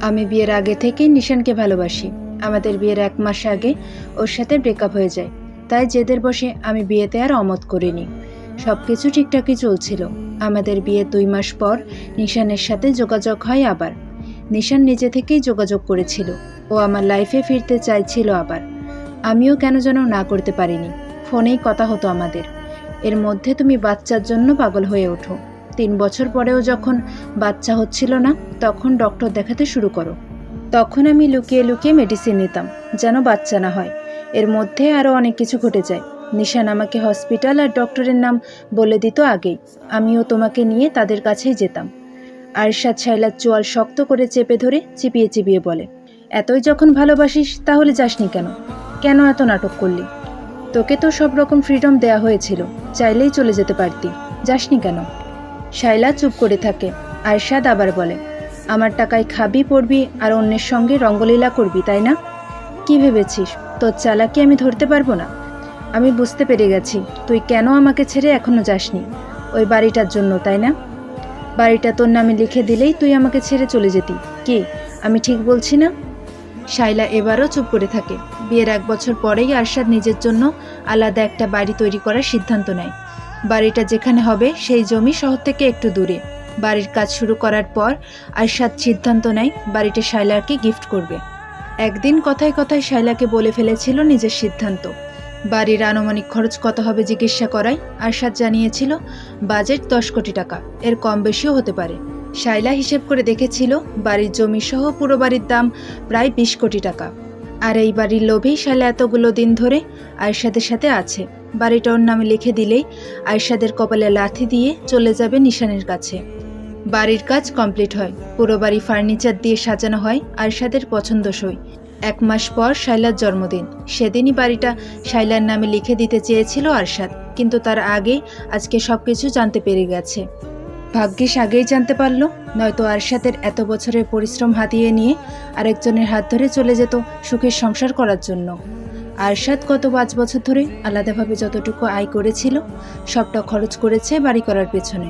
আমি বিয়ের আগে থেকেই নিশানকে ভালোবাসি। আমাদের বিয়ের 1 মাস আগে ওর সাথে ব্রেকআপ হয়ে যায়। তাই জেদের বশে আমি বিয়েতে আর অমত করিনি। সব কিছু ঠিকঠাকই চলছিল। আমাদের বিয়ের 2 মাস পর নিশানের সাথে যোগাযোগ হয় আবার। নিশান নিজে থেকেই যোগাযোগ করেছিল। ও আমার লাইফে ফিরতে চাইছিল আবার। আমিও কেন যেন না করতে পারিনি। ফোনেই কথা হতো আমাদের। এর মধ্যে তুমি বাচ্চার জন্য পাগল হয়ে ওঠো। 3 বছর পরেও যখন বাচ্চা হচ্ছিল না, তখন ডক্টর দেখাতে শুরু করো। তখন আমি লুকিয়ে লুকিয়ে মেডিসিন নিতাম, যেন বাচ্চা না হয়। এর মধ্যে আরও অনেক কিছু ঘটে যায়। নিশান আমাকে হসপিটাল আর ডক্টরের নাম বলে দিত আগেই। আমিও তোমাকে নিয়ে তাদের কাছেই যেতাম। আরশাদ শাইলার চোয়াল শক্ত করে চেপে ধরে চিপিয়ে চিপিয়ে বলে, এতই যখন ভালোবাসিস তাহলে যাসনি কেন? কেন এত নাটক করলি? তোকে তো সব রকম ফ্রিডম দেয়া হয়েছিল, চাইলেই চলে যেতে পারতি, যাসনি কেন? শাইলা চুপ করে থাকে। আরশাদ আবার বলে, আমার টাকায় খাবি পড়বি আর অন্যের সঙ্গে রঙ্গলীলা করবি, তাই না? কি ভেবেছিস তোর চালাকি আমি ধরতে পারবো না? আমি বুঝতে পেরে গেছি তুই কেন আমাকে ছেড়ে এখনো যাসনি। ওই বাড়িটার জন্য, তাই না? বাড়িটা তোর নামে লিখে দিলেই তুই আমাকে ছেড়ে চলে যেতি। কি আমি ঠিক বলছি না? শাইলা এবারও চুপ করে থাকে। বিয়ের 1 বছর পরেই আরশাদ নিজের জন্য আলাদা একটা বাড়ি তৈরি করার সিদ্ধান্ত নেয়। বাড়িটা যেখানে হবে সেই জমি শহর থেকে একটু দূরে। বাড়ির কাজ শুরু করার পর আরশাদ সিদ্ধান্ত নেয় বাড়িটা শাইলাকে গিফট করবে। একদিন কথায় কথায় শাইলাকে বলে ফেলেছিল নিজের সিদ্ধান্ত। বাড়ির আনুমানিক খরচ কত হবে জিজ্ঞাসা করায় আরশাদ জানিয়েছিল বাজেট 10 কোটি টাকা, এর কম বেশিও হতে পারে। শাইলা হিসেব করে দেখেছিল বাড়ির জমি সহ পুরো বাড়ির দাম প্রায় 20 কোটি টাকা। আর এই বাড়ির লোভেই শাইলা এতগুলো দিন ধরে আরশাদের সাথে আছে। বাড়িটা ওর নামে লিখে দিলেই আরশাদের কপালে লাথি দিয়ে চলে যাবে নিশানের কাছে। বাড়ির কাজ কমপ্লিট হয়। পুরো বাড়ি ফার্নিচার দিয়ে সাজানো হয় আরশাদের পছন্দসই। 1 মাস পর শাইলার জন্মদিন। সেদিনই বাড়িটা শাইলার নামে লিখে দিতে চেয়েছিল আরশাদ, কিন্তু তার আগেই আজকে সবকিছু জানতে পেরে গেছে। ভাগ্যিস আগেই জানতে পারল, নয়তো আরশাদের এত বছরের পরিশ্রম হাতিয়ে নিয়ে আরেকজনের হাত ধরে চলে যেত সুখের সংসার করার জন্য। আরশাদ গত 5 বছর ধরে আলাদাভাবে যতটুকু আয় করেছিল সবটা খরচ করেছে বাড়ি করার পেছনে।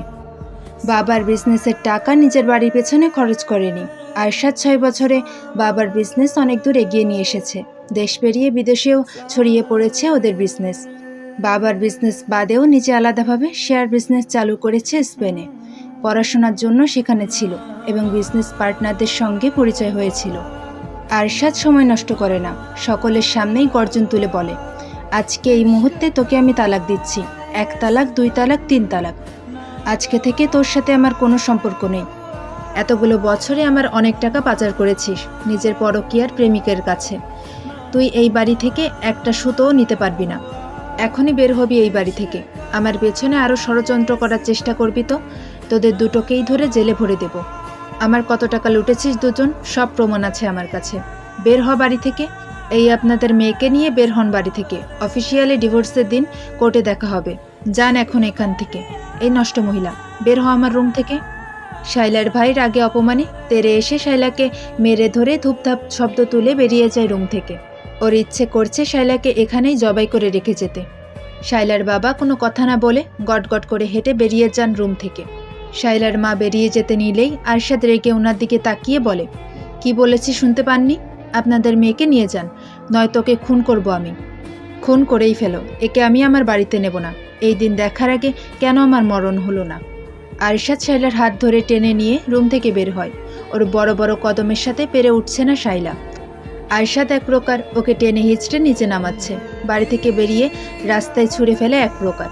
বাবার বিজনেসের টাকা নিজের বাড়ির পেছনে খরচ করেনি। আরশাদ 6 বছরে বাবার বিজনেস অনেক দূর এগিয়ে নিয়ে এসেছে। দেশ পেরিয়ে বিদেশেও ছড়িয়ে পড়েছে ওদের বিজনেস। বাবার বিজনেস বাদেও নিজে আলাদাভাবে শেয়ার বিজনেস চালু করেছে স্পেনে। পড়াশোনার জন্য সেখানে ছিল এবং বিজনেস পার্টনারদের সঙ্গে পরিচয় হয়েছিল। আরশাদ সময় নষ্ট করে না, সকলের সামনেই গর্জন তুলে বলে, আজকে এই মুহূর্তে তোকে আমি তালাক দিচ্ছি। 1 তালাক, 2 তালাক, 3 তালাক। আজকে থেকে তোর সাথে আমার কোনো সম্পর্ক নেই। এতগুলো বছরে আমার অনেক টাকা পাচার করেছিস নিজের পরকীয়ার প্রেমিকের কাছে। তুই এই বাড়ি থেকে একটা সুতোও নিতে পারবি না। এখনই বের হবি এই বাড়ি থেকে। আমার পেছনে আরও ষড়যন্ত্র করার চেষ্টা করবি তো তোদের দুটোকেই ধরে জেলে ভরে দেব। আমার কত টাকা লুটেছিস দুজন, সব প্রমাণ আছে আমার কাছে। বের হ বাড়ি থেকে। এই আপনাদের মেয়েকে নিয়ে বের হন বাড়ি থেকে। অফিসিয়ালি ডিভোর্সের দিন কোর্টে দেখা হবে। যান এখন এখান থেকে। এই নষ্ট মহিলা, বের হ আমার রুম থেকে। শাইলার ভাই রাগে অপমানে তেরে এসে শাইলাকে মেরে ধরে ধূপধাপ শব্দ তুলে বেরিয়ে যায় রুম থেকে। ওর ইচ্ছে করছে শাইলাকে এখানেই জবাই করে রেখে যেতে। শাইলার বাবা কোনো কথা না বলে গটগট করে হেঁটে বেরিয়ে যান রুম থেকে। শাইলার মা বেরিয়ে যেতে নিলেই আরশাদ রেগে ওনার দিকে তাকিয়ে বলে, কি বলেছি শুনতে পাননি? আপনাদের মেয়েকে নিয়ে যান, নয়তো ওকে খুন করব আমি। খুন করেই ফেলো, একে আমি আমার বাড়িতে নেব না। এই দিন দেখার আগে কেন আমার মরণ হলো না? আরশাদ শাইলার হাত ধরে টেনে নিয়ে রুম থেকে বের হয়। ওর বড় বড় কদমের সাথে পেরে উঠছে না শাইলা। আরশাদ এক প্রকার ওকে টেনে হিঁচড়ে নিচে নামাচ্ছে। বাড়ি থেকে বেরিয়ে রাস্তায় ছুঁড়ে ফেলে এক প্রকার।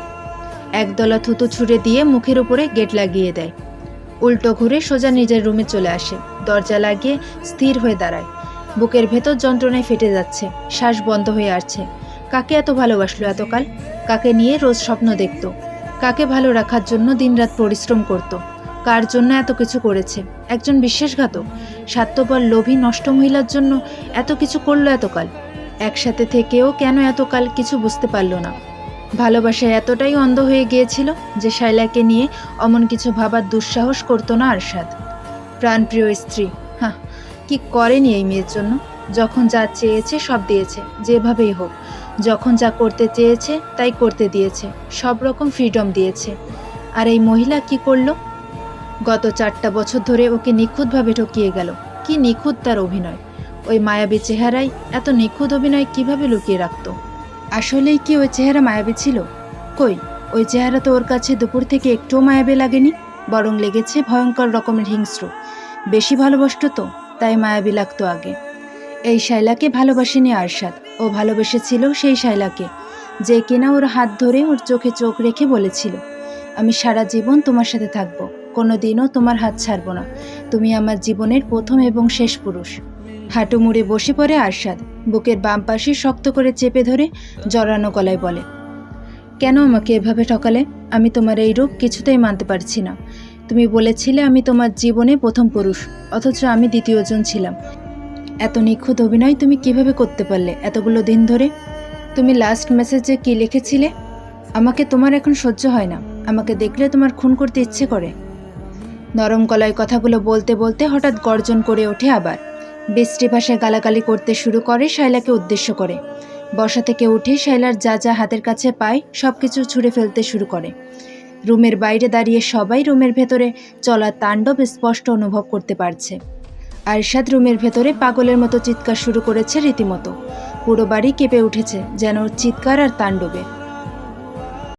একদলা থুতু ছুঁড়ে দিয়ে মুখের উপরে গেট লাগিয়ে দেয়। উল্টো ঘুরে সোজা নিজের রুমে চলে আসে। দরজা লাগিয়ে স্থির হয়ে দাঁড়ায়। বুকের ভেতর যন্ত্রণায় ফেটে যাচ্ছে, শ্বাস বন্ধ হয়ে আসছে। কাকে এত ভালোবাসলো এতকাল? কাকে নিয়ে রোজ স্বপ্ন দেখত? কাকে ভালো রাখার জন্য দিনরাত পরিশ্রম করত? কার জন্য এত কিছু করেছে? একজন বিশ্বাসঘাতক, স্বার্থপর, লোভী, নষ্ট মহিলার জন্য এত কিছু করলো এতকাল। একসাথে থেকেও কেন এতকাল কিছু বুঝতে পারল না। ভালোবাসায় এতটাই অন্ধ হয়ে গিয়েছিল যে শাইলাকে নিয়ে অমন কিছু ভাবার দুঃসাহস করতো না আরশাদ। প্রাণপ্রিয় স্ত্রী, হ্যাঁ, কি করেনি এই মেয়ের জন্য? যখন যা চেয়েছে সব দিয়েছে, যেভাবেই হোক। যখন যা করতে চেয়েছে তাই করতে দিয়েছে, সব রকম ফ্রিডম দিয়েছে। আর এই মহিলা কি করলো? গত 4টা বছর ধরে ওকে নিখুঁতভাবে ঠকিয়ে গেল। কি নিখুঁত তার অভিনয়! ওই মায়াবী চেহারায় এত নিখুঁত অভিনয় কিভাবে লুকিয়ে রাখত? আসলেই কি ওই চেহারা মায়াবী ছিল? কই, ওই চেহারা তো ওর কাছে দুপুর থেকে একটুও মায়াবী লাগেনি, বরং লেগেছে ভয়ঙ্কর রকমের হিংস্র। বেশি ভালোবাসত তো, তাই মায়াবী লাগতো আগে। এই শায়লাকে ভালোবাসেনি আরশাদ, ও ভালোবেসেছিল সেই শায়লাকে, যে কিনা ওর হাত ধরে ওর চোখে চোখ রেখে বলেছিল, আমি সারা জীবন তোমার সাথে থাকবো, কোনোদিনও তোমার হাত ছাড়বো না, তুমি আমার জীবনের প্রথম এবং শেষ পুরুষ। হাঁটু মুড়ে বসে পড়ে আরশাদ, বুকের বাম পাশে শক্ত করে চেপে ধরে জড়ানো গলায় বলে, কেন আমাকে এভাবে ঠকালে? আমি তোমার এই রূপ কিছুতেই মানতে পারছি না। তুমি বলেছিলে আমি তোমার জীবনে প্রথম পুরুষ, অথচ আমি দ্বিতীয়জন ছিলাম। এত নিখুঁত অভিনয় তুমি কিভাবে করতে পারলে এতগুলো দিন ধরে? তুমি লাস্ট মেসেজে কি লিখেছিলে? আমাকে তোমার এখন সহ্য হয় না, আমাকে দেখলে তোমার খুন করতে ইচ্ছে করে। নরম গলায় কথাগুলো বলতে বলতে হঠাৎ গর্জন করে ওঠে আবার। বিশ্রী ভাষায় গালাগালি করতে শুরু করে শায়লাকে উদ্দেশ্য করে। বসা থেকে উঠে শায়লার যা যা হাতের কাছে পায় সব কিছু ছুঁড়ে ফেলতে শুরু করে। রুমের বাইরে দাঁড়িয়ে সবাই রুমের ভেতরে চলা তাণ্ডব স্পষ্ট অনুভব করতে পারছে। আরশাদ রুমের ভেতরে পাগলের মতো চিৎকার শুরু করেছে রীতিমতো। পুরো বাড়ি কেঁপে উঠেছে যেন ওর চিৎকার আর তাণ্ডবে।